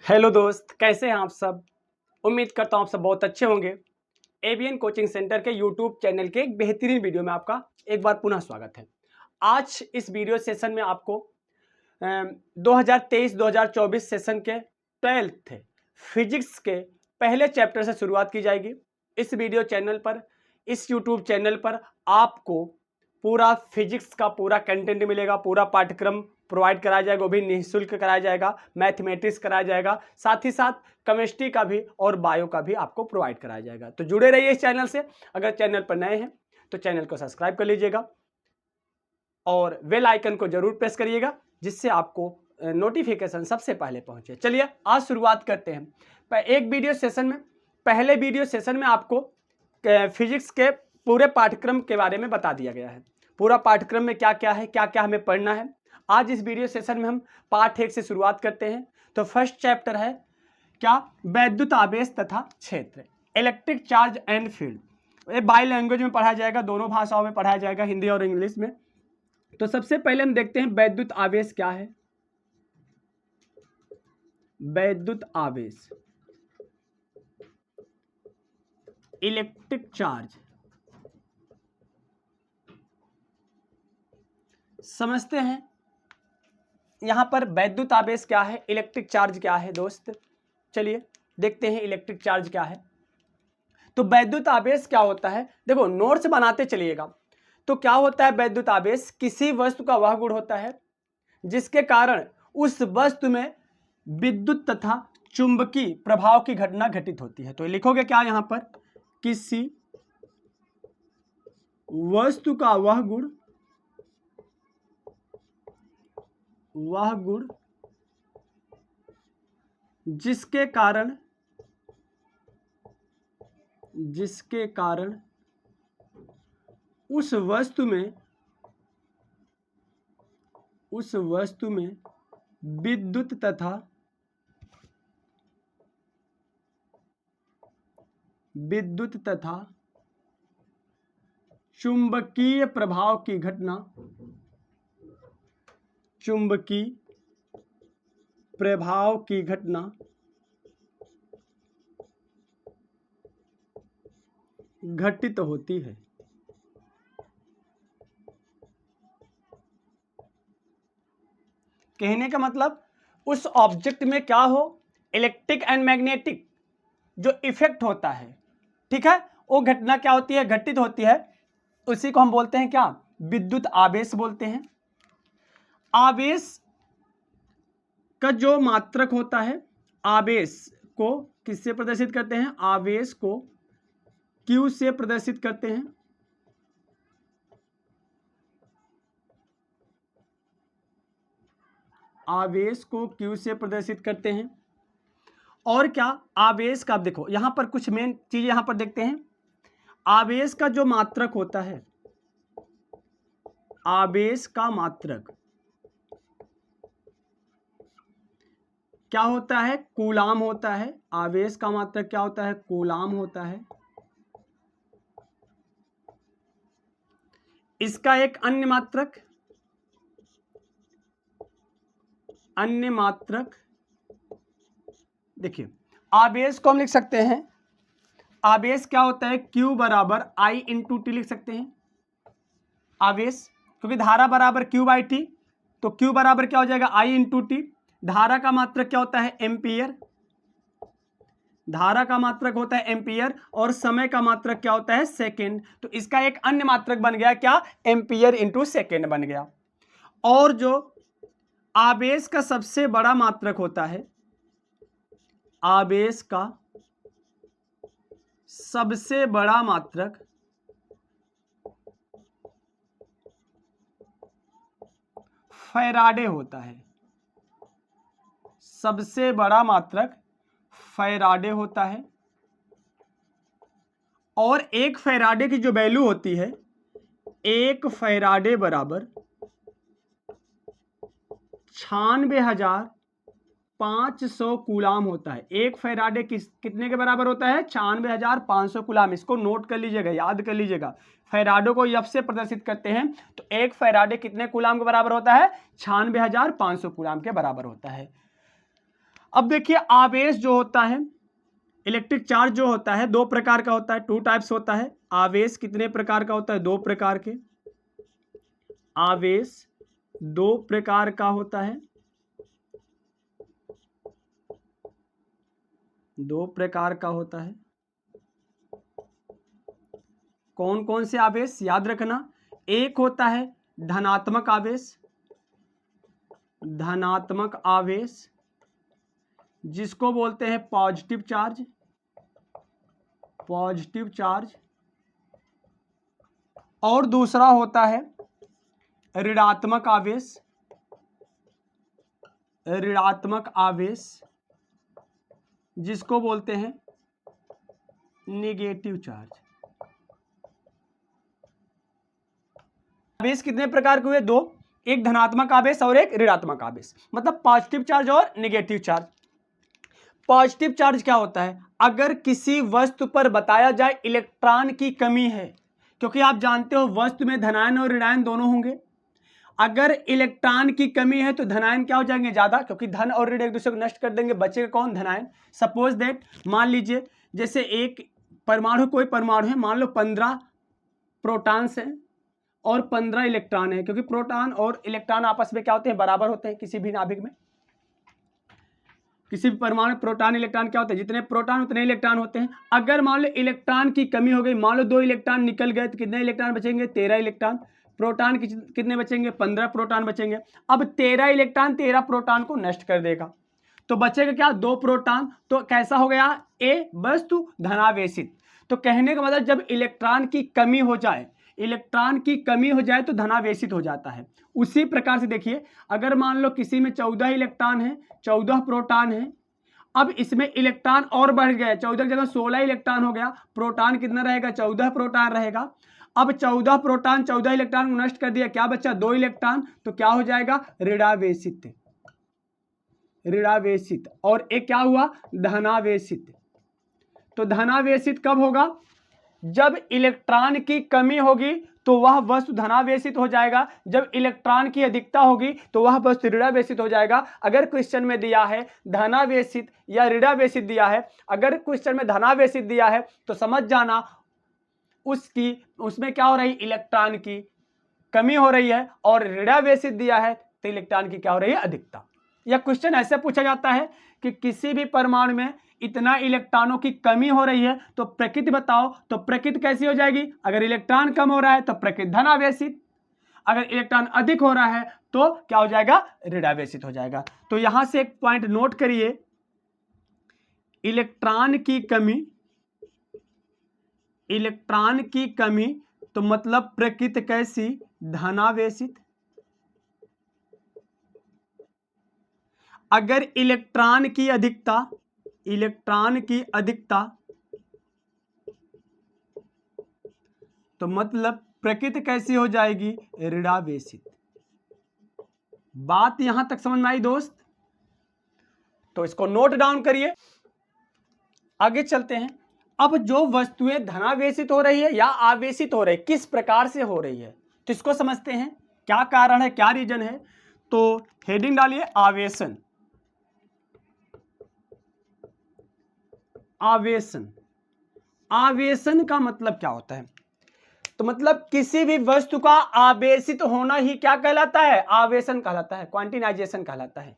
Hello दोस्त, कैसे हैं आप सब। उम्मीद करता हूँ आप सब बहुत अच्छे होंगे। एबीएन कोचिंग सेंटर के यूट्यूब चैनल के एक बेहतरीन वीडियो में आपका एक बार पुनः स्वागत है। आज इस वीडियो सेशन में आपको 2023-2024 सेशन के 12th फिजिक्स के पहले चैप्टर से शुरुआत की जाएगी। इस वीडियो चैनल पर, इस यूट्यूब चैनल पर आपको पूरा फिजिक्स का पूरा कंटेंट मिलेगा, पूरा पाठ्यक्रम प्रोवाइड कराया जाएगा, वो भी निःशुल्क कराया जाएगा। मैथमेटिक्स कराया जाएगा, साथ ही साथ केमिस्ट्री का भी और बायो का भी आपको प्रोवाइड कराया जाएगा। तो जुड़े रहिए इस चैनल से। अगर चैनल पर नए हैं तो चैनल को सब्सक्राइब कर लीजिएगा और बेल आइकन को जरूर प्रेस करिएगा, जिससे आपको नोटिफिकेशन सबसे पहले पहुंचे। चलिए आज शुरुआत करते हैं। एक वीडियो सेशन में, पहले वीडियो सेशन में आपको फिजिक्स के पूरे पाठ्यक्रम के बारे में बता दिया गया है। पूरा पाठ्यक्रम में क्या क्या है, क्या क्या हमें पढ़ना है। आज इस वीडियो सेशन में हम पार्ट 1 से शुरुआत करते हैं। तो फर्स्ट चैप्टर है क्या, वैद्युत आवेश तथा क्षेत्र, इलेक्ट्रिक चार्ज एंड फील्ड। ये बाई लैंग्वेज में पढ़ाया जाएगा, दोनों भाषाओं में पढ़ाया जाएगा, हिंदी और इंग्लिश में। तो सबसे पहले हम देखते हैं वैद्युत आवेश क्या है। वैद्युत आवेश, इलेक्ट्रिक चार्ज, समझते हैं यहां पर वैद्युत आवेश क्या है, इलेक्ट्रिक चार्ज क्या है। दोस्त चलिए देखते हैं इलेक्ट्रिक चार्ज क्या है। तो वैद्युत आवेश क्या होता है, देखो नोट्स बनाते चलिएगा। तो क्या होता है वैद्युत आवेश, किसी वस्तु का वह गुण होता है जिसके कारण उस वस्तु में विद्युत तथा चुंबकीय प्रभाव की घटना घटित होती है। तो लिखोगे क्या यहां पर, किसी वस्तु का वह गुण जिसके कारण उस वस्तु में विद्युत तथा चुंबकीय प्रभाव की घटना घटित होती है। कहने का मतलब उस ऑब्जेक्ट में क्या हो, इलेक्ट्रिक एंड मैग्नेटिक जो इफेक्ट होता है, ठीक है, वो घटना क्या होती है, घटित होती है। उसी को हम बोलते हैं क्या, विद्युत आवेश बोलते हैं। आवेश का जो मात्रक होता है, आवेश को किससे प्रदर्शित करते हैं, आवेश को Q से प्रदर्शित करते हैं। आवेश को Q से प्रदर्शित करते हैं। और क्या, आवेश का, देखो यहां पर कुछ मेन चीज यहां पर देखते हैं। आवेश का जो मात्रक होता है, आवेश का मात्रक क्या होता है, कूलाम होता है। आवेश का मात्रक क्या होता है, कूलाम होता है। इसका एक अन्य मात्रक देखिए, आवेश को हम लिख सकते हैं, आवेश क्या होता है, Q बराबर I इंटू टी लिख सकते हैं आवेश, क्योंकि धारा बराबर Q बाई टी। तो Q बराबर क्या हो जाएगा, I इंटू टी। धारा का मात्रक क्या होता है, एम्पियर। धारा का मात्रक होता है एम्पियर और समय का मात्रक क्या होता है, सेकेंड। तो इसका एक अन्य मात्रक बन गया क्या, एम्पियर इंटू सेकेंड बन गया। और जो आवेश का सबसे बड़ा मात्रक होता है, आवेश का सबसे बड़ा मात्रक फैराडे होता है। सबसे बड़ा मात्रक फैराडे होता है। और एक फैराडे की जो वैल्यू होती है, एक फैराडे बराबर 96,500 कूलाम होता है। एक फैराडे कितने के बराबर होता है, 96,500 कूलाम। इसको नोट कर लीजिएगा, याद कर लीजिएगा। फैराडो को F से प्रदर्शित करते हैं तो एक फैराडे कितने कूलाम के बराबर होता है, 96,500 कूलाम के बराबर होता है। अब देखिए आवेश जो होता है, इलेक्ट्रिक चार्ज जो होता है दो प्रकार का होता है, टू टाइप्स होता है। आवेश कितने प्रकार का होता है? दो प्रकार के। आवेश दो प्रकार का होता है, दो प्रकार का होता है। कौन कौन से आवेश? याद रखना, एक होता है धनात्मक आवेश, धनात्मक आवेश जिसको बोलते हैं पॉजिटिव चार्ज, पॉजिटिव चार्ज। और दूसरा होता है ऋणात्मक आवेश, ऋणात्मक आवेश जिसको बोलते हैं नेगेटिव चार्ज। आवेश कितने प्रकार के हुए? दो, एक धनात्मक आवेश और एक ऋणात्मक आवेश, मतलब पॉजिटिव चार्ज और नेगेटिव चार्ज। पॉजिटिव चार्ज क्या होता है? अगर किसी वस्तु पर बताया जाए इलेक्ट्रॉन की कमी है, क्योंकि आप जानते हो वस्तु में धनायन और ऋणायन दोनों होंगे। अगर इलेक्ट्रॉन की कमी है तो धनायन क्या हो जाएंगे? ज्यादा, क्योंकि धन और ऋण एक दूसरे को नष्ट कर देंगे, बचेगा कौन? धनायन। सपोज दैट, मान लीजिए जैसे एक परमाणु, कोई परमाणु है, मान लो 15 प्रोटॉन्स हैं और 15 इलेक्ट्रॉन है, क्योंकि प्रोटॉन और इलेक्ट्रॉन आपस में क्या होते हैं? बराबर होते हैं किसी भी नाभिक में। किसी भी परमाणु प्रोटॉन इलेक्ट्रॉन क्या होते हैं? जितने प्रोटॉन उतने इलेक्ट्रॉन होते हैं। अगर मान लो इलेक्ट्रॉन की कमी हो गई, मान लो 2 इलेक्ट्रॉन निकल गए, तो कितने इलेक्ट्रॉन बचेंगे? 13 इलेक्ट्रॉन। प्रोटॉन कितने बचेंगे? 15 प्रोटॉन बचेंगे। अब 13 इलेक्ट्रॉन 13 प्रोटॉन को नष्ट कर देगा, तो बचेगा क्या? 2 प्रोटॉन। तो कैसा हो गया? ए वस्तु धनावेशित। तो कहने का मतलब जब इलेक्ट्रॉन की कमी हो जाए, इलेक्ट्रॉन की कमी हो जाए तो धनावेशित हो जाता है। उसी प्रकार से देखिए, अगर मान लो किसी में 14 इलेक्ट्रॉन है, 14 प्रोटॉन है, अब इसमें इलेक्ट्रॉन और बढ़ गए, 14 की जगह 16 इलेक्ट्रॉन हो गया, प्रोटॉन कितना रहेगा? 14 प्रोटॉन रहेगा। अब 14 प्रोटॉन 14 इलेक्ट्रॉन को नष्ट कर दिया, क्या बचा? 2 इलेक्ट्रॉन। तो क्या हो जाएगा? ऋणावेशित, ऋणावेशित। और एक क्या हुआ? धनावेशित। तो धनावेशित कब होगा? जब इलेक्ट्रॉन की कमी होगी तो वह वस्तु धनावेशित हो जाएगा, जब इलेक्ट्रॉन की अधिकता होगी तो वह वस्तु ऋणावेशित हो जाएगा। अगर क्वेश्चन में दिया है धनावेशित या ऋणावेशित दिया है, अगर क्वेश्चन में धनावेशित दिया है तो समझ जाना उसमें क्या हो रही? इलेक्ट्रॉन की कमी हो रही है, और ऋणावेशित दिया है तो इलेक्ट्रॉन की क्या हो रही है? अधिकता। या क्वेश्चन ऐसे पूछा जाता है कि किसी भी परमाणु में इतना इलेक्ट्रॉनों की कमी हो रही है तो प्रकृति बताओ, तो प्रकृति कैसी हो जाएगी? अगर इलेक्ट्रॉन कम हो रहा है तो प्रकृति धनावेशित, अगर इलेक्ट्रॉन अधिक हो रहा है तो क्या हो जाएगा? ऋणावेशित हो जाएगा। तो यहां से एक पॉइंट नोट करिए, इलेक्ट्रॉन की कमी, इलेक्ट्रॉन की कमी तो मतलब प्रकृति कैसी? धनावेशित। अगर इलेक्ट्रॉन की अधिकता, इलेक्ट्रॉन की अधिकता तो मतलब प्रकृति कैसी हो जाएगी? ऋणावेशित। बात यहां तक समझ में आई दोस्त? तो इसको नोट डाउन करिए, आगे चलते हैं। अब जो वस्तुएं धनावेशित हो रही है या आवेशित हो रही है, किस प्रकार से हो रही है, तो इसको समझते हैं, क्या कारण है, क्या रीजन है। तो हेडिंग डालिए आवेशन, आवेशन। आवेशन का मतलब क्या होता है? तो मतलब किसी भी वस्तु का आवेशित होना ही क्या कहलाता है? आवेशन कहलाता है, क्वांटिनाइजेशन कहलाता है।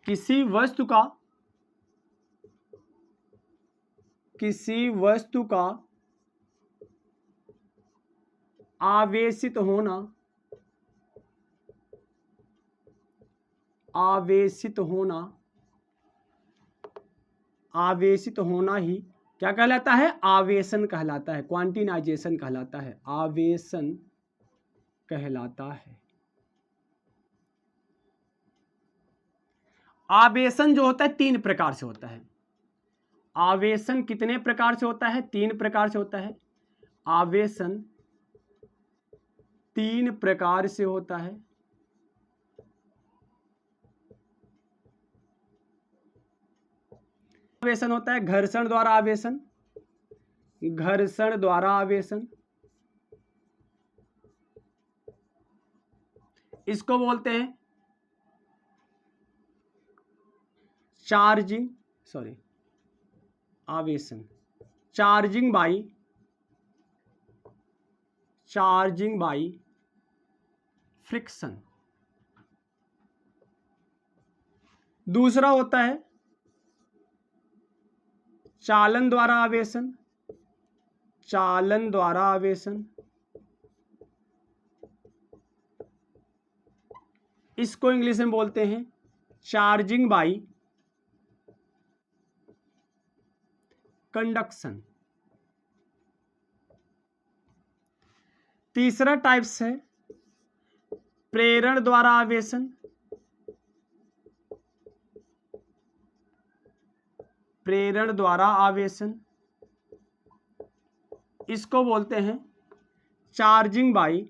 किसी वस्तु का, किसी वस्तु का आवेशित होना, आवेशित होना, आवेशित होना ही क्या कहलाता है? आवेशन कहलाता है, क्वांटिनाइजेशन कहलाता है, आवेशन कहलाता है। आवेशन जो होता है 3 प्रकार से होता है। आवेशन कितने प्रकार से होता है? 3 प्रकार से होता है। आवेशन 3 प्रकार से होता है। आवेशन होता है घर्षण द्वारा आवेशन, घर्षण द्वारा आवेशन, इसको बोलते हैं आवेशन, चार्जिंग बाई फ्रिक्शन। दूसरा होता है चालन द्वारा आवेशन, इसको इंग्लिश में बोलते हैं चार्जिंग बाई कंडक्शन। तीसरा टाइप्स है प्रेरण द्वारा आवेशन, इसको बोलते हैं चार्जिंग बाई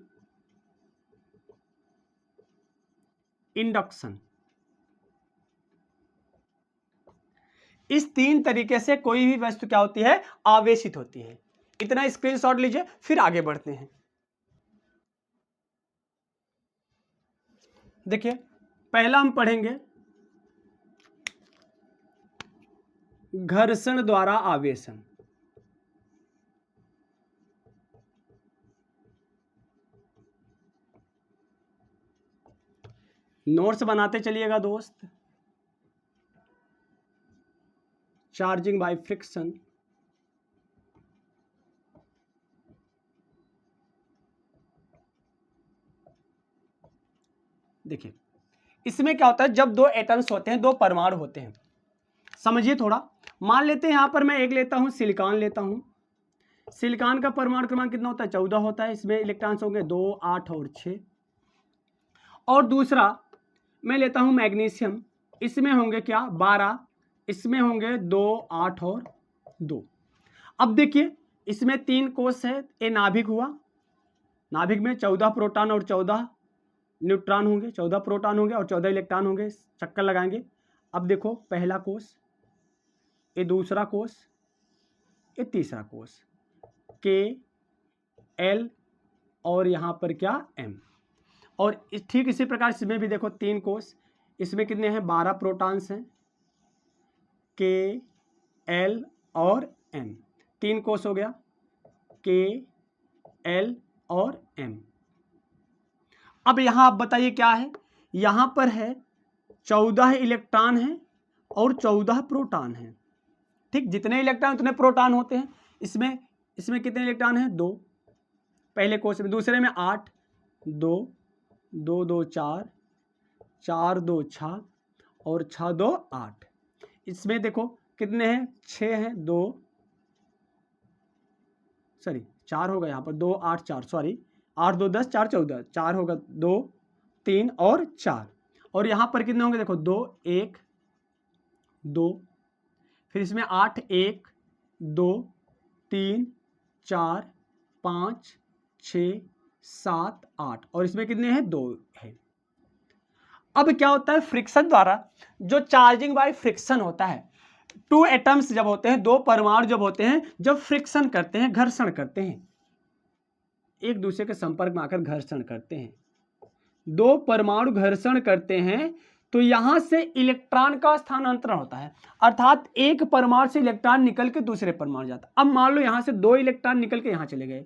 इंडक्शन। इस 3 तरीके से कोई भी वस्तु क्या होती है, आवेशित होती है। इतना स्क्रीनशॉट लीजिए, फिर आगे बढ़ते हैं। देखिए, पहला हम पढ़ेंगे घर्षण द्वारा आवेशन। नोट्स बनाते चलिएगा दोस्त। चार्जिंग बाय फ्रिक्शन, देखिए इसमें क्या होता है, जब 2 एटम्स होते हैं, 2 परमाणु होते हैं। समझिए थोड़ा, मान लेते हैं यहां पर मैं एक लेता हूं, सिलिकॉन लेता हूं। सिलिकॉन का परमाणु क्रमांक कितना होता है, 14 होता है। इसमें इलेक्ट्रॉन्स होंगे 2, 8 और 6। और दूसरा मैं लेता हूं मैग्नीशियम, इसमें होंगे क्या, 12। इसमें होंगे 2, 8 और 2। अब देखिए इसमें 3 कोष है, ये नाभिक हुआ। नाभिक में 14 प्रोटॉन और 14 न्यूट्रॉन होंगे, 14 प्रोटॉन होंगे और 14 इलेक्ट्रॉन होंगे। चक्कर लगाएंगे। अब देखो पहला कोष, ये दूसरा कोष, ये तीसरा कोष, K, L और यहां पर क्या, M। और ठीक इसी प्रकार इसमें भी देखो 3 कोष, इसमें कितने हैं, 12 प्रोटॉन्स हैं, K, L और M। 3 कोष हो गया, K, L और M। अब यहां आप बताइए क्या है, यहां पर है 14 इलेक्ट्रॉन है और 14 प्रोटॉन है। ठीक, जितने इलेक्ट्रॉन उतने प्रोटॉन होते हैं। इसमें कितने इलेक्ट्रॉन हैं, 2 पहले कोष में। दूसरे में 8, 2, 2, 2, 4, 4, 2, 6 और 6, 2, 8। इसमें देखो कितने हैं, 6 हैं, 4 होगा यहाँ पर, 2, 8, 4, 8, 2, 10, 4, 14, 4 होगा, 2, 3 और 4। और यहां पर कितने होंगे, देखो 2, 1, 2, फिर इसमें 8, 1, 2, 3, 4, 5, 6, 7, 8 और इसमें कितने हैं, 2 है। अब क्या होता है, फ्रिक्शन द्वारा जो चार्जिंग बाय फ्रिक्शन होता है, 2 एटम्स जब होते हैं, 2 परमाणु जब होते हैं, जब फ्रिक्शन करते हैं, घर्षण करते हैं, एक दूसरे के संपर्क में आकर घर्षण करते हैं, 2 परमाणु घर्षण करते हैं, तो यहां से इलेक्ट्रॉन का स्थानांतरण होता है। अर्थात एक परमाणु से इलेक्ट्रॉन निकल के दूसरे परमाणु जाता है। अब मान लो यहां से 2 इलेक्ट्रॉन निकल के यहां चले गए,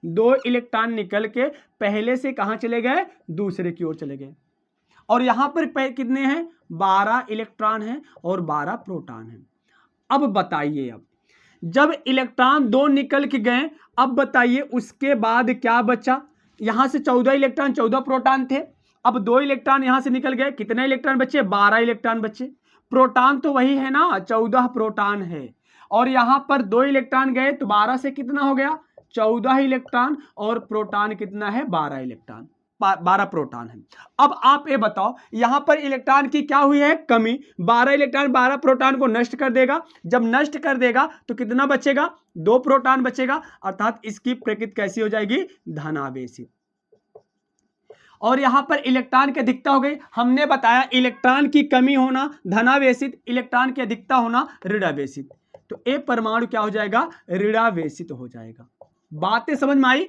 2 इलेक्ट्रॉन निकल के पहले से कहां चले गए, दूसरे की ओर चले गए। और यहां पर कितने हैं, 12 इलेक्ट्रॉन हैं और 12 प्रोटॉन हैं। अब बताइए, अब जब इलेक्ट्रॉन 2 निकल के गए, अब बताइए उसके बाद क्या बचा। यहां से 14 इलेक्ट्रॉन 14 प्रोटॉन थे। अब 2 इलेक्ट्रॉन यहां से निकल गए, कितने इलेक्ट्रॉन बचे, 12 इलेक्ट्रॉन बचे। प्रोटॉन तो वही है ना, 14 प्रोटॉन है। और यहां पर 2 इलेक्ट्रॉन गए तो 12 से कितना हो गया, 14 इलेक्ट्रॉन और प्रोटॉन कितना है, 12 इलेक्ट्रॉन, 12 प्रोटॉन है। अब आप ये बताओ, यहां पर इलेक्ट्रॉन की क्या हुई है, कमी। 12 इलेक्ट्रॉन 12 प्रोटॉन को नष्ट कर देगा। जब नष्ट कर देगा तो कितना बचेगा, 2 प्रोटॉन बचेगा। अर्थात इसकी प्रकृति कैसी हो जाएगी, धनावेशित। और यहां पर इलेक्ट्रॉन की अधिकता हो गई। हमने बताया इलेक्ट्रॉन की कमी होना धनावेशित, इलेक्ट्रॉन की अधिकता होना ऋणावेशित। तो ए परमाणु क्या हो जाएगा, ऋणावेशित हो जाएगा। बातें समझ में आई।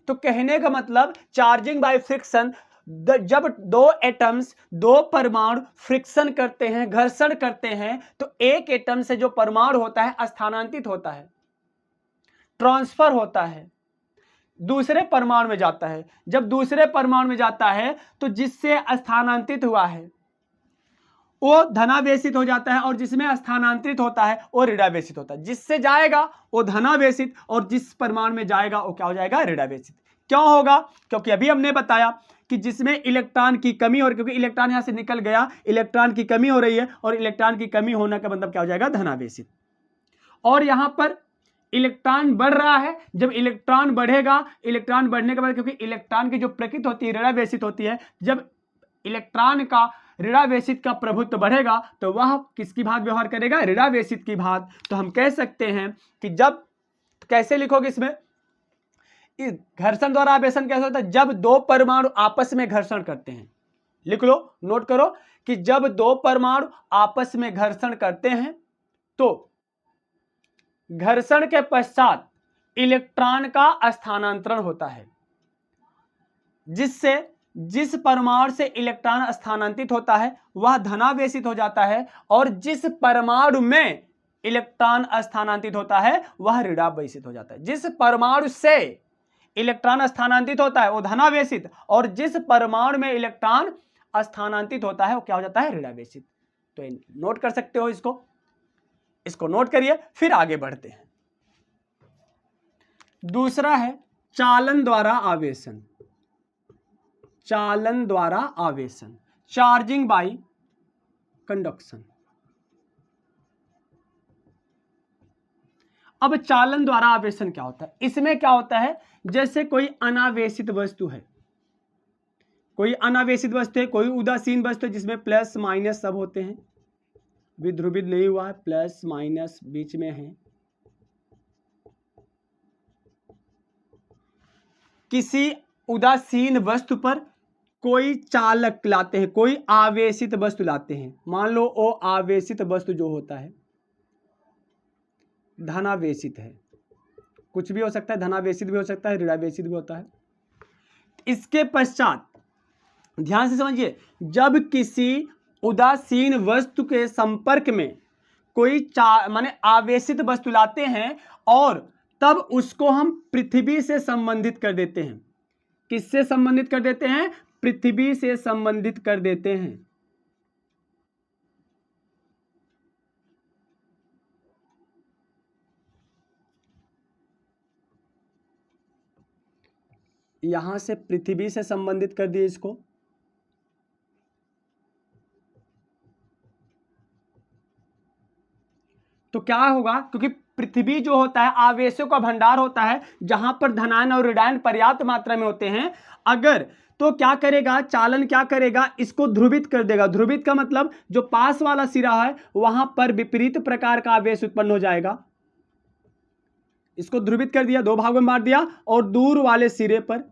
तो कहने का मतलब चार्जिंग बाय फ्रिक्शन जब दो एटम्स, दो परमाणु फ्रिक्शन करते हैं, घर्षण करते हैं, तो एक एटम से जो परमाणु होता है स्थानांतरित होता है, ट्रांसफर होता है, दूसरे परमाणु में जाता है। जब दूसरे परमाणु में जाता है तो जिससे स्थानांतरित हुआ है वो धनावेशित हो जाता है, और जिसमें स्थानांतरित होता है वो ऋणावेशित होता है। जिससे जाएगा वो धनावेशित, और जिस परमाणु में जाएगा वो क्या हो जाएगा, ऋणावेशित। क्यों होगा? क्योंकि अभी हमने बताया कि जिसमें इलेक्ट्रॉन की कमी हो रही, क्योंकि इलेक्ट्रॉन यहां से निकल गया, इलेक्ट्रॉन की कमी हो रही है, और इलेक्ट्रॉन की कमी होने का मतलब क्या हो जाएगा, धनावेशित। और यहां पर इलेक्ट्रॉन बढ़ रहा है, जब इलेक्ट्रॉन बढ़ेगा, इलेक्ट्रॉन बढ़ने के बाद, क्योंकि इलेक्ट्रॉन की जो प्रकृति होती है ऋणावेशित होती है, जब इलेक्ट्रॉन का ऋणावेशित का प्रभुत्व बढ़ेगा तो वह किसकी भांति व्यवहार करेगा, ऋणावेशित की भांति। तो हम कह सकते हैं कि जब, कैसे लिखोगे इसमें, घर्षण द्वारा आवेशन कैसे होता है, जब दो परमाणु आपस में घर्षण करते हैं। लिख लो, नोट करो कि जब दो परमाणु आपस में घर्षण करते हैं तो घर्षण के पश्चात इलेक्ट्रॉन का स्थानांतरण होता है, जिससे जिस परमाणु से इलेक्ट्रॉन स्थानांतरित होता है वह धनावेशित हो जाता है, और जिस परमाणु में इलेक्ट्रॉन स्थानांतरित होता है वह ऋणावेशित हो जाता है। जिस परमाणु से इलेक्ट्रॉन स्थानांतरित होता है वो धनावेशित, और जिस परमाणु में इलेक्ट्रॉन स्थानांतरित होता है वो क्या हो जाता है, ऋणावेशित। तो नोट कर सकते हो, इसको नोट करिए, फिर आगे बढ़ते हैं। दूसरा है चालन द्वारा आवेशन। चालन द्वारा आवेशन, चार्जिंग बाय कंडक्शन। अब चालन द्वारा आवेशन क्या होता है? इसमें क्या होता है, जैसे कोई अनावेशित वस्तु है, कोई अनावेशित वस्तु है, कोई उदासीन वस्तु है जिसमें प्लस माइनस सब होते हैं, विध्रुवित नहीं हुआ है, प्लस माइनस बीच में है। किसी उदासीन वस्तु पर कोई चालक लाते हैं, कोई आवेशित वस्तु लाते हैं। मान लो वो आवेशित वस्तु जो होता है धनावेशित है, कुछ भी हो सकता है, धनावेशित भी हो सकता है, ऋणावेशित भी होता है। इसके पश्चात ध्यान से समझिए, जब किसी उदासीन वस्तु के संपर्क में कोई माने आवेशित वस्तु लाते हैं, और तब उसको हम पृथ्वी से संबंधित कर देते हैं। किससे संबंधित कर देते हैं? पृथ्वी से संबंधित कर देते हैं। यहां से पृथ्वी से संबंधित कर दिए इसको, तो क्या होगा, क्योंकि पृथ्वी जो होता है आवेशों का भंडार होता है, जहां पर धनायन और ऋणायन पर्याप्त मात्रा में होते हैं। अगर तो क्या करेगा, चालन क्या करेगा, इसको ध्रुवित कर देगा। ध्रुवित का मतलब जो पास वाला सिरा है वहां पर विपरीत प्रकार का आवेश उत्पन्न हो जाएगा। इसको ध्रुवित कर दिया, दो भागों में बांट दिया, और दूर वाले सिरे पर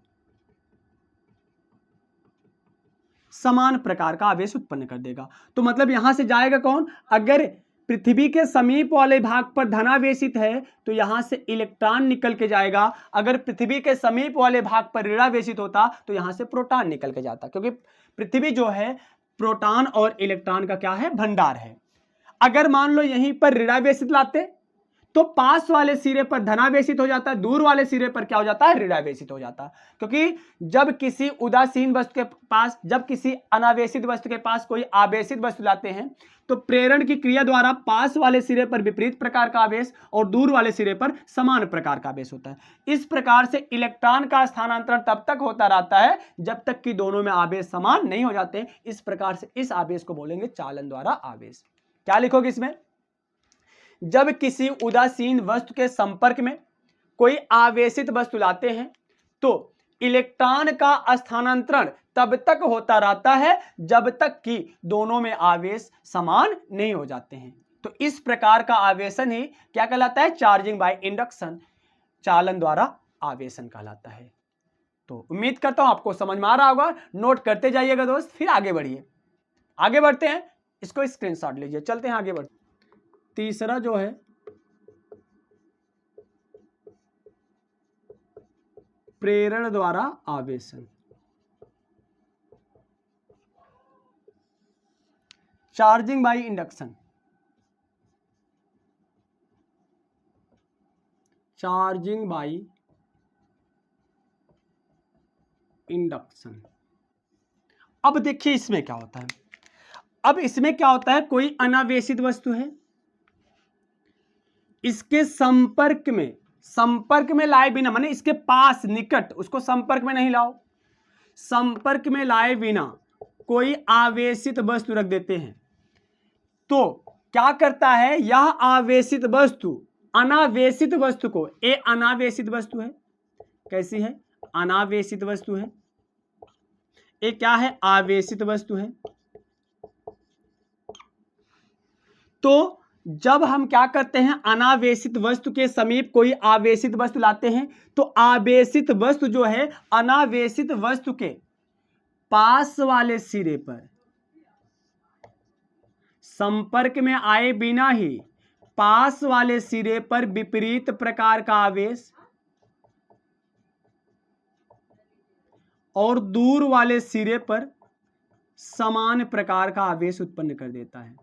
समान प्रकार का आवेश उत्पन्न कर देगा। तो मतलब यहां से जाएगा कौन, अगर पृथ्वी के समीप वाले भाग पर धनावेशित है तो यहां से इलेक्ट्रॉन निकल के जाएगा। अगर पृथ्वी के समीप वाले भाग पर ऋणावेशित होता तो यहां से प्रोटॉन निकल के जाता, क्योंकि पृथ्वी जो है प्रोटॉन और इलेक्ट्रॉन का क्या है, भंडार है। अगर मान लो यहीं पर ऋणावेशित लाते तो पास वाले सिरे पर धनावेशित हो जाता है, दूर वाले सिरे पर क्या हो जाता है, ऋणावेशित हो जाता है। क्योंकि जब किसी उदासीन वस्तु के पास, जब किसी अनावेशित वस्तु के पास कोई आवेशित वस्तु लाते हैं तो प्रेरण की क्रिया द्वारा पास वाले सिरे पर विपरीत प्रकार का आवेश और दूर वाले सिरे पर समान प्रकार का आवेश होता है। इस प्रकार से इलेक्ट्रॉन का स्थानांतरण तब तक होता रहता है जब तक कि दोनों में आवेश समान नहीं हो जाते। इस प्रकार से इस आवेश को बोलेंगे चालन द्वारा आवेश। क्या लिखोगे इसमें, जब किसी उदासीन वस्तु के संपर्क में कोई आवेशित वस्तु लाते हैं तो इलेक्ट्रॉन का स्थानांतरण तब तक होता रहता है जब तक कि दोनों में आवेश समान नहीं हो जाते हैं। तो इस प्रकार का आवेशन ही क्या कहलाता है, चार्जिंग बाय इंडक्शन, चालन द्वारा आवेशन कहलाता है। तो उम्मीद करता हूं आपको समझ में आ रहा होगा, नोट करते जाइएगा दोस्त, फिर आगे बढ़िए। आगे बढ़ते हैं, इसको स्क्रीनशॉट लीजिए, चलते हैं आगे बढ़ते। तीसरा जो है प्रेरण द्वारा आवेशन। Charging by induction, charging by induction. अब देखिए इसमें क्या होता है, अब इसमें क्या होता है, कोई अनावेशित वस्तु है, इसके संपर्क में लाए बिना, माने इसके पास निकट, उसको संपर्क में नहीं लाओ, संपर्क में लाए बिना कोई आवेशित वस्तु रख देते हैं, तो क्या करता है, यह आवेशित वस्तु अनावेशित वस्तु को, ये अनावेशित वस्तु है, कैसी है, अनावेशित वस्तु है, ये क्या है, आवेशित वस्तु है। तो जब हम क्या करते हैं, अनावेशित वस्तु के समीप कोई आवेशित वस्तु लाते हैं, तो आवेशित वस्तु जो है अनावेशित वस्तु के पास वाले सिरे पर संपर्क में आए बिना ही पास वाले सिरे पर विपरीत प्रकार का आवेश और दूर वाले सिरे पर समान प्रकार का आवेश उत्पन्न कर देता है।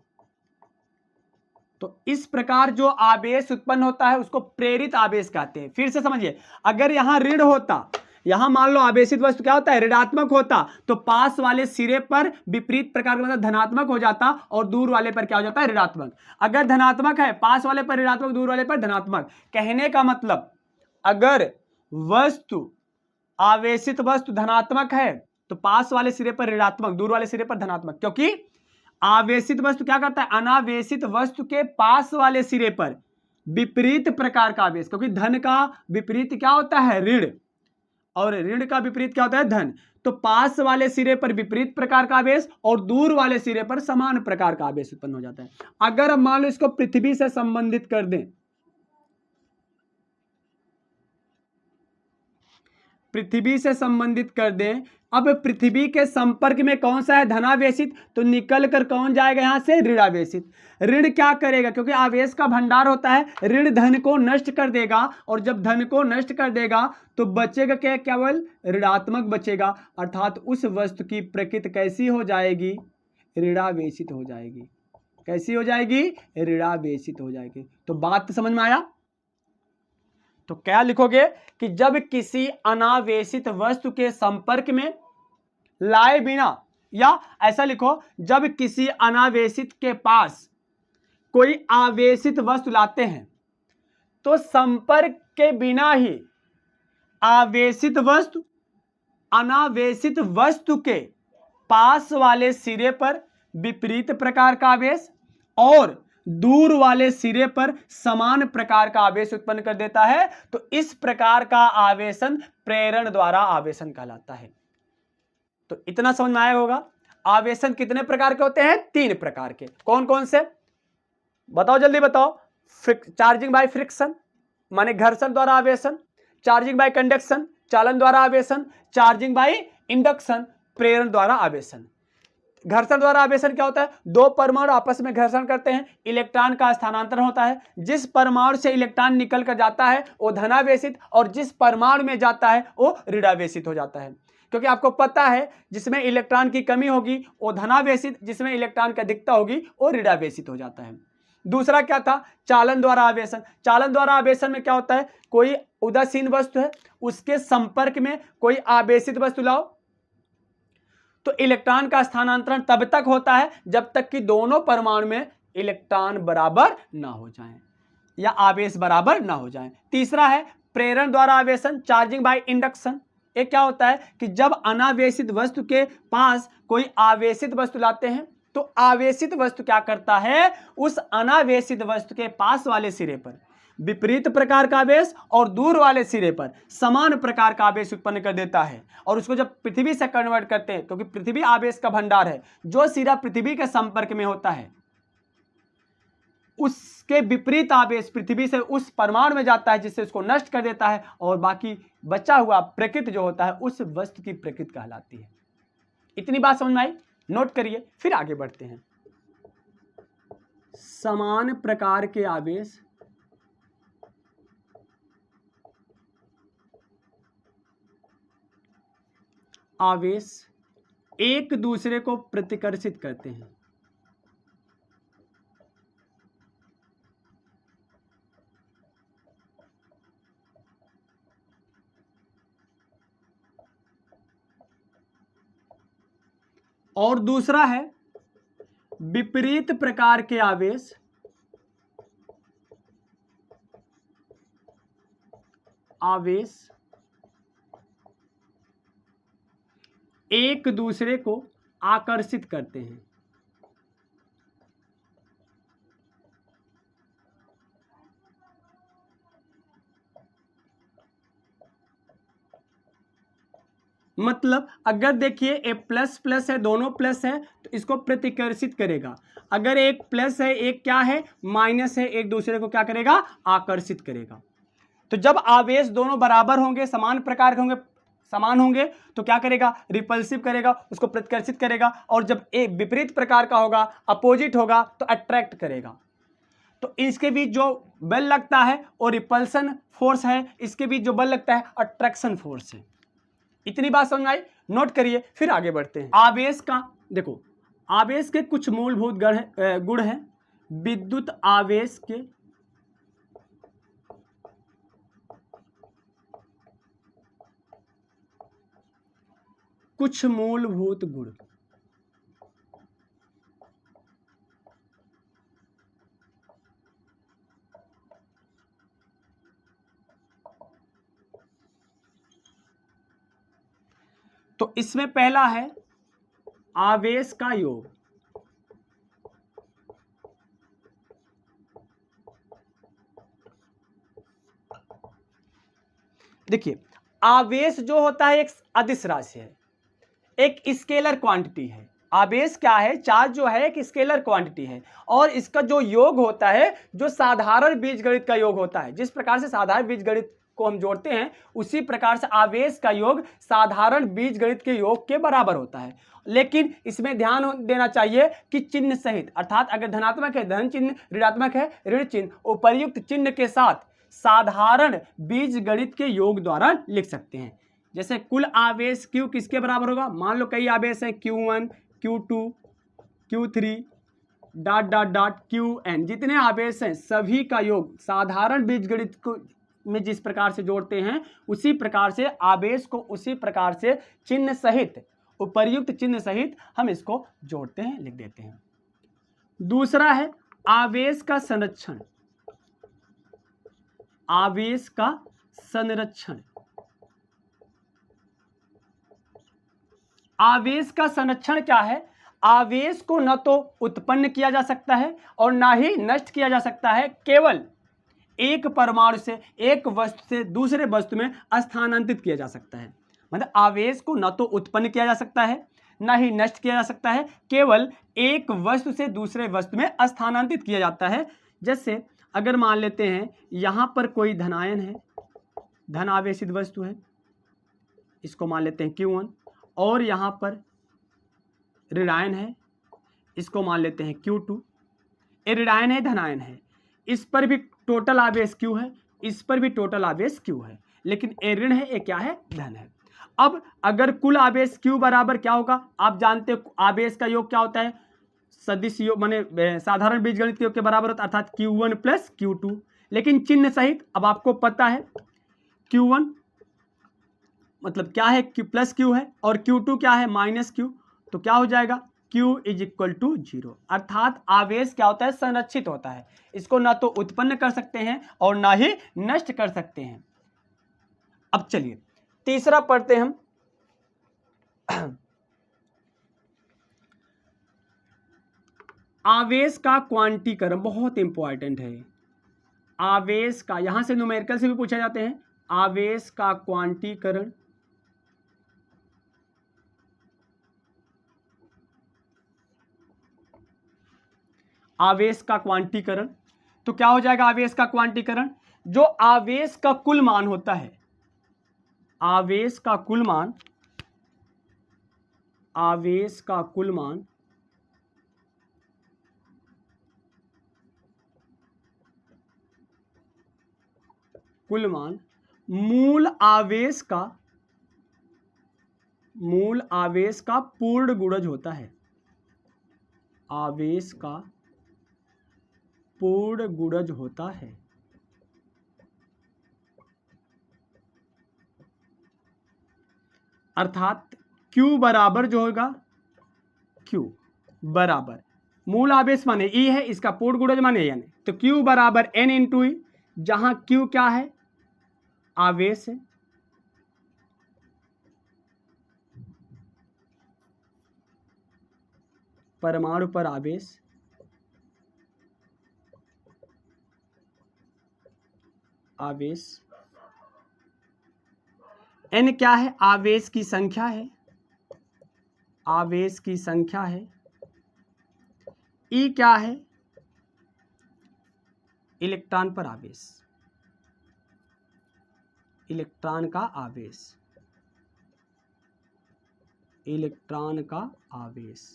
तो इस प्रकार जो आवेश उत्पन्न होता है उसको प्रेरित आवेश कहते हैं। फिर से समझिए, अगर यहां ऋण होता, यहां मान लो आवेशित वस्तु क्या होता है, ऋणात्मक होता, तो पास वाले सिरे पर विपरीत प्रकार का मतलब धनात्मक हो जाता और दूर वाले पर क्या हो जाता है, ऋणात्मक। अगर धनात्मक है पास वाले पर ऋणात्मक, दूर वाले पर धनात्मक। कहने का मतलब अगर वस्तु आवेशित वस्तु धनात्मक है तो पास वाले सिरे पर ऋणात्मक, दूर वाले सिरे पर धनात्मक, क्योंकि आवेशित वस्तु क्या करता है, अनावेशित वस्तु के पास वाले सिरे पर विपरीत प्रकार का आवेश, क्योंकि धन का विपरीत क्या होता है, ऋण, और ऋण का विपरीत क्या होता है, धन। तो पास वाले सिरे पर विपरीत प्रकार का आवेश और दूर वाले सिरे पर समान प्रकार का आवेश उत्पन्न हो जाता है। अगर हम मान लो इसको पृथ्वी से संबंधित कर दें, पृथ्वी से संबंधित कर दें, अब पृथ्वी के संपर्क में कौन सा है, धनावेशित, तो निकल कर कौन जाएगा यहां से, ऋणावेशित। ऋण क्या करेगा, क्योंकि आवेश का भंडार होता है, ऋण धन को नष्ट कर देगा, और जब धन को नष्ट कर देगा तो बचेगा क्या, केवल ऋणात्मक बचेगा, अर्थात उस वस्तु की प्रकृति कैसी हो जाएगी, ऋणावेशित हो जाएगी। कैसी हो जाएगी, ऋणावेशित हो जाएगी। तो बात समझ में आया। तो क्या लिखोगे कि जब किसी अनावेशित वस्तु के संपर्क में लाए बिना, या ऐसा लिखो, जब किसी अनावेशित के पास कोई आवेशित वस्तु लाते हैं तो संपर्क के बिना ही आवेशित वस्तु अनावेशित वस्तु के पास वाले सिरे पर विपरीत प्रकार का आवेश और दूर वाले सिरे पर समान प्रकार का आवेश उत्पन्न कर देता है। तो इस प्रकार का आवेशन प्रेरण द्वारा आवेशन कहलाता है। तो इतना समझ में आया होगा। आवेशन कितने प्रकार के होते हैं, 3 प्रकार के। कौन कौन से बताओ, जल्दी बताओ। चार्जिंग बाय फ्रिक्शन माने घर्षण द्वारा आवेशन, चार्जिंग बाय कंडक्शन चालन द्वारा आवेशन, चार्जिंग बाय इंडक्शन प्रेरण द्वारा आवेशन। घर्षण द्वारा आवेशन क्या होता है, 2 परमाणु आपस में घर्षण करते हैं, इलेक्ट्रॉन का स्थानांतरण होता है। जिस परमाणु से इलेक्ट्रॉन निकल कर जाता है वो धनावेशित, और जिस परमाणु में जाता है वो ऋणावेशित हो जाता है। क्योंकि आपको पता है जिसमें इलेक्ट्रॉन की कमी होगी वो धनावेशित, जिसमें इलेक्ट्रॉन की अधिकता होगी वो ऋणावेशित हो जाता है। दूसरा क्या था, चालन द्वारा आवेशन। चालन द्वारा आवेशन में क्या होता है, कोई उदासीन वस्तु है उसके संपर्क में कोई आवेशित वस्तु लाओ तो इलेक्ट्रॉन का स्थानांतरण तब तक होता है जब तक कि दोनों परमाणु में इलेक्ट्रॉन बराबर ना हो जाएं या आवेश बराबर ना हो जाएं। तीसरा है प्रेरण द्वारा आवेशन, चार्जिंग बाय इंडक्शन। ये क्या होता है कि जब अनावेशित वस्तु के पास कोई आवेशित वस्तु लाते हैं तो आवेशित वस्तु क्या करता है, उस अनावेशित वस्तु के पास वाले सिरे पर विपरीत प्रकार का आवेश और दूर वाले सिरे पर समान प्रकार का आवेश उत्पन्न कर देता है। और उसको जब पृथ्वी से कन्वर्ट करते हैं, क्योंकि पृथ्वी आवेश का भंडार है, जो सिरा पृथ्वी के संपर्क में होता है उसके विपरीत आवेश पृथ्वी से उस परमाणु में जाता है जिससे उसको नष्ट कर देता है, और बाकी बचा हुआ प्रकृति जो होता है उस वस्तु की प्रकृति कहलाती है। इतनी बात समझ में आई, नोट करिए, फिर आगे बढ़ते हैं। समान प्रकार के आवेश एक दूसरे को प्रतिकर्षित करते हैं। और दूसरा है विपरीत प्रकार के आवेश एक दूसरे को आकर्षित करते हैं। मतलब अगर देखिए ए प्लस प्लस है, दोनों प्लस है, तो इसको प्रतिकर्षित करेगा। अगर एक प्लस है, एक क्या है, माइनस है, एक दूसरे को क्या करेगा, आकर्षित करेगा। तो जब आवेश दोनों बराबर होंगे, समान प्रकार के होंगे, समान होंगे, तो क्या करेगा, रिपल्सिव करेगा, उसको प्रतिकर्षित करेगा। और जब एक विपरीत प्रकार का होगा, अपोजिट होगा, तो अट्रैक्ट करेगा। तो इसके बीच जो बल लगता है वो रिपल्सन फोर्स है, इसके बीच जो बल लगता है अट्रैक्शन फोर्स है। इतनी बात समझ आई, नोट करिए, फिर आगे बढ़ते हैं। आवेश का देखो, आवेश के कुछ मूलभूत गुण हैं। विद्युत आवेश के कुछ मूलभूत गुण। तो इसमें पहला है आवेश का योग। देखिए, आवेश जो होता है एक अदिश राशि है, एक स्केलर क्वांटिटी है। आवेश क्या है, चार्ज जो है एक स्केलर क्वांटिटी है, और इसका जो योग होता है, जो साधारण बीजगणित का योग होता है, जिस प्रकार से साधारण बीजगणित को हम जोड़ते हैं, उसी प्रकार से आवेश का योग साधारण बीजगणित के योग के बराबर होता है। लेकिन इसमें ध्यान देना चाहिए कि चिन्ह सहित, अर्थात अगर धनात्मक है धन चिन्ह, ऋणात्मक है ऋण चिन्ह, उपर्युक्त चिन्ह के साथ साधारण बीजगणित के योग द्वारा लिख सकते हैं। जैसे कुल आवेश Q किसके बराबर होगा, मान लो कई आवेश हैं, Q1, Q2, Q3 dot dot dot Qn, जितने आवेश हैं सभी का योग साधारण बीजगणित को में जिस प्रकार से जोड़ते हैं, उसी प्रकार से आवेश को उसी प्रकार से चिन्ह सहित, उपर्युक्त चिन्ह सहित हम इसको जोड़ते हैं, लिख देते हैं। दूसरा है आवेश का संरक्षण। आवेश का संरक्षण, आवेश का संरक्षण क्या है, आवेश को न तो उत्पन्न किया जा सकता है और ना ही नष्ट किया जा सकता है, केवल एक परमाणु से एक वस्तु से दूसरे वस्तु में स्थानांतरित किया जा सकता है। मतलब आवेश को न तो उत्पन्न किया जा सकता है, ना ही नष्ट किया जा सकता है, केवल एक वस्तु से दूसरे वस्तु में स्थानांतरित किया जाता है। जैसे अगर मान लेते हैं यहां पर कोई धनायन है, धन आवेशित वस्तु है, इसको मान लेते हैं Q1, और यहां पर ऋणायन है, इसको मान लेते हैं Q2। ये ऋणायन है, धनायन है, इस पर भी टोटल आवेश Q है, इस पर भी टोटल आवेश Q है, लेकिन ये ऋण है, ये क्या है, धन है। अब अगर कुल आवेश Q बराबर क्या होगा, आप जानते हो आवेश का योग क्या होता है, सदिश योग माने साधारण बीजगणित योग के बराबर होता है, अर्थात Q1 प्लस Q2, लेकिन चिन्ह सहित। अब आपको पता है Q1 मतलब क्या है, Q प्लस Q है, और Q2 क्या है, माइनस Q, तो क्या हो जाएगा, Q इज इक्वल टू 0। अर्थात आवेश क्या होता है, संरक्षित होता है, इसको ना तो उत्पन्न कर सकते हैं और ना ही नष्ट कर सकते हैं। अब चलिए तीसरा पढ़ते हम। आवेश का क्वांटीकरण बहुत इंपॉर्टेंट है। आवेश का, यहां से न्यूमेरिकल से भी पूछे जाते हैं, आवेश का क्वांटीकरण। आवेश का क्वांटीकरण, तो क्या हो जाएगा आवेश का क्वांटीकरण, जो आवेश का कुल मान होता है, आवेश का कुल मान, आवेश का कुल मान मूल आवेश का पूर्ण गुणज होता है। आवेश का पूर्ण गुणज होता है। अर्थात Q बराबर जो होगा Q बराबर मूल आवेश माने E है, इसका पूर्ण गुणज माने N, तो Q बराबर N इंटू E, जहां Q क्या है, आवेश है, परमाणु पर आवेश, आवेश, N क्या है, आवेश की संख्या है, आवेश की संख्या है, E क्या है, इलेक्ट्रॉन पर आवेश, इलेक्ट्रॉन का आवेश, इलेक्ट्रॉन का आवेश।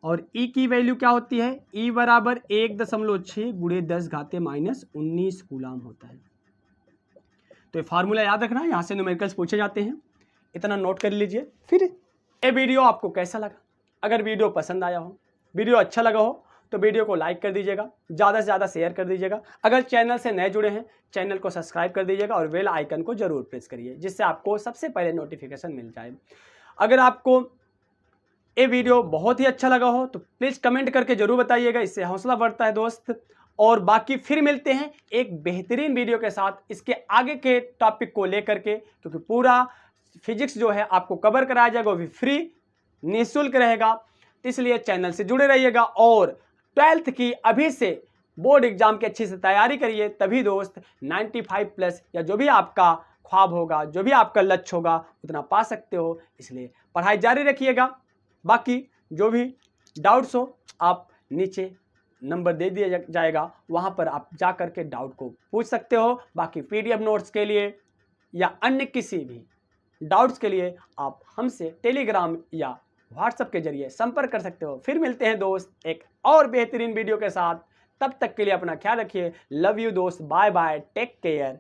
और E की वैल्यू क्या होती है, E बराबर 1.6 गुणे 10 घाते -19 कूलाम होता है। तो ये फार्मूला याद रखना, यहाँ से न्यूमेरिकल्स पूछे जाते हैं, इतना नोट कर लीजिए। फिर ये वीडियो आपको कैसा लगा, अगर वीडियो पसंद आया हो, वीडियो अच्छा लगा हो तो वीडियो को लाइक कर दीजिएगा, ज़्यादा से ज़्यादा शेयर कर दीजिएगा। अगर चैनल से नए जुड़े हैं, चैनल को सब्सक्राइब कर दीजिएगा और बेल आइकन को जरूर प्रेस करिए, जिससे आपको सबसे पहले नोटिफिकेशन मिल जाए। अगर आपको ये वीडियो बहुत ही अच्छा लगा हो तो प्लीज़ कमेंट करके जरूर बताइएगा, इससे हौसला बढ़ता है दोस्त। और बाकी फिर मिलते हैं एक बेहतरीन वीडियो के साथ, इसके आगे के टॉपिक को लेकर के, क्योंकि पूरा फिजिक्स जो है आपको कवर कराया जाएगा, वो भी फ्री निःशुल्क रहेगा। इसलिए चैनल से जुड़े रहिएगा और 12th की अभी से बोर्ड एग्जाम की अच्छी से तैयारी करिए, तभी दोस्त 95+ या जो भी आपका ख्वाब होगा, जो भी आपका लक्ष्य होगा, उतना पा सकते हो। इसलिए पढ़ाई जारी रखिएगा। बाकी जो भी डाउट्स हो, आप नीचे नंबर दे दिया जाएगा, वहाँ पर आप जा कर के डाउट को पूछ सकते हो। बाकी PDF नोट्स के लिए या अन्य किसी भी डाउट्स के लिए आप हमसे टेलीग्राम या व्हाट्सएप के जरिए संपर्क कर सकते हो। फिर मिलते हैं दोस्त एक और बेहतरीन वीडियो के साथ, तब तक के लिए अपना ख्याल रखिए। लव यू दोस्त, बाय बाय, टेक केयर।